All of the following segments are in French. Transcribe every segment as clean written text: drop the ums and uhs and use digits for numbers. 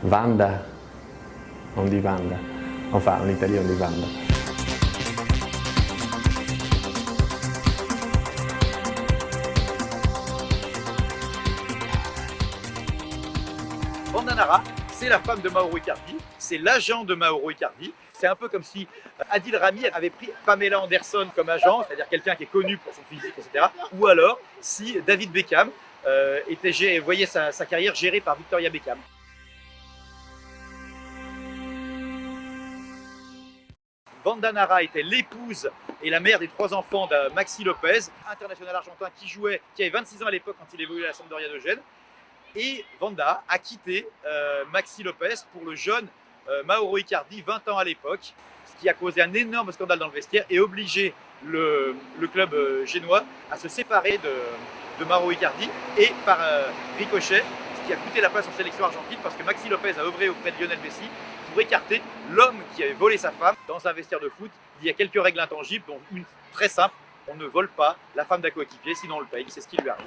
Vanda, on dit Vanda. Enfin, en Italie, on dit Vanda. Vanda Nara, c'est la femme de Mauro Icardi, c'est l'agent de Mauro Icardi. C'est un peu comme si Adil Rami avait pris Pamela Anderson comme agent, c'est-à-dire quelqu'un qui est connu pour son physique, etc. Ou alors si David Beckham voyait sa carrière gérée par Victoria Beckham. Vanda Nara était l'épouse et la mère des 3 enfants de Maxi Lopez, international argentin qui avait 26 ans à l'époque quand il évoluait à la Sampdoria de Gênes. Et Vanda a quitté Maxi Lopez pour le jeune Mauro Icardi, 20 ans à l'époque, ce qui a causé un énorme scandale dans le vestiaire et obligé le club génois à se séparer de Mauro Icardi et par ricochet, ce qui a coûté la place en sélection argentine parce que Maxi Lopez a œuvré auprès de Lionel Messi pour écarter l'homme qui avait volé sa femme dans un vestiaire de foot. Il y a quelques règles intangibles, dont une très simple, on ne vole pas la femme d'un coéquipier, sinon on le paye, c'est ce qui lui arrive.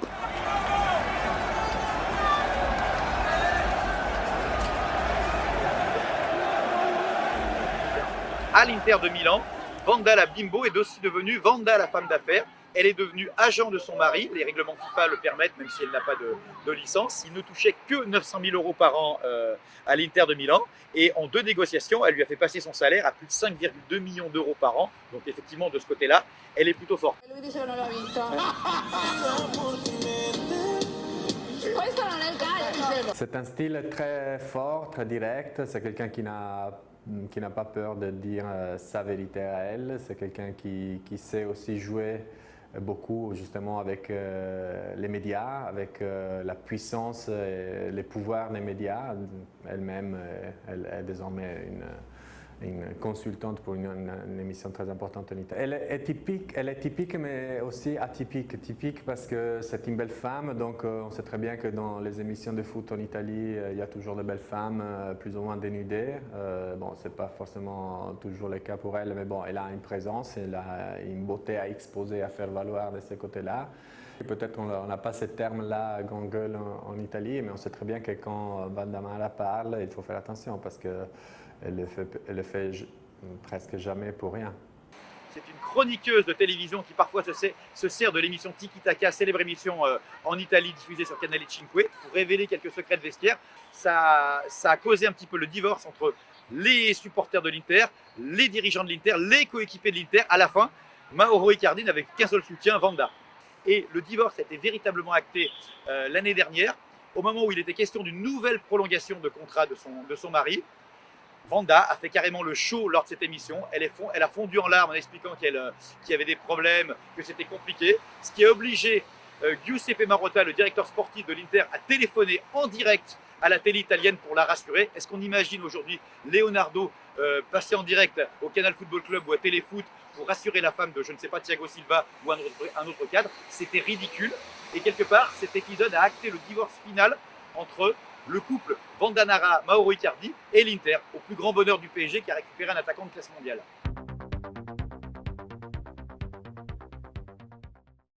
À l'Inter de Milan, Vanda la bimbo est aussi devenue Vanda la femme d'affaires. Elle est devenue agent de son mari, les règlements FIFA le permettent même si elle n'a pas de licence. Il ne touchait que 900 000 euros par an à l'Inter de Milan et en 2 négociations, elle lui a fait passer son salaire à plus de 5,2 millions d'euros par an. Donc effectivement de ce côté-là, elle est plutôt forte. C'est un style très fort, très direct. C'est quelqu'un qui n'a pas peur de dire sa vérité à elle. C'est quelqu'un qui sait aussi jouer beaucoup justement avec les médias, avec la puissance et les pouvoirs des médias. Elle-même, elle est désormais une consultante pour une émission très importante en Italie. Elle est typique mais aussi atypique. Typique parce que c'est une belle femme, donc on sait très bien que dans les émissions de foot en Italie, il y a toujours de belles femmes plus ou moins dénudées. Bon, c'est pas forcément toujours le cas pour elle, mais bon, elle a une présence, elle a une beauté à exposer, à faire valoir de ce côté-là. Peut-être qu'on n'a pas ce terme-là, gangueule en Italie, mais on sait très bien que quand Vanda Nara parle, il faut faire attention parce que elle le fait presque jamais pour rien. C'est une chroniqueuse de télévision qui parfois se sert de l'émission Tiki Taka, célèbre émission en Italie diffusée sur Canale 5, pour révéler quelques secrets de vestiaire. Ça a causé un petit peu le divorce entre les supporters de l'Inter, les dirigeants de l'Inter, les coéquipiers de l'Inter. À la fin, Mauro Icardi n'avait qu'un seul soutien, Vanda. Et le divorce a été véritablement acté l'année dernière, au moment où il était question d'une nouvelle prolongation de contrat de son mari. Vanda a fait carrément le show lors de cette émission. Elle a fondu en larmes en expliquant qu'il y avait des problèmes, que c'était compliqué. Ce qui a obligé Giuseppe Marotta, le directeur sportif de l'Inter, à téléphoner en direct à la télé italienne pour la rassurer. Est-ce qu'on imagine aujourd'hui Leonardo passer en direct au Canal Football Club ou à Téléfoot pour rassurer la femme de, je ne sais pas, Thiago Silva ou un autre cadre? C'était ridicule. Et quelque part, cet épisode a acté le divorce final entre le couple Vanda Nara, Mauro Icardi et l'Inter, au plus grand bonheur du PSG qui a récupéré un attaquant de classe mondiale.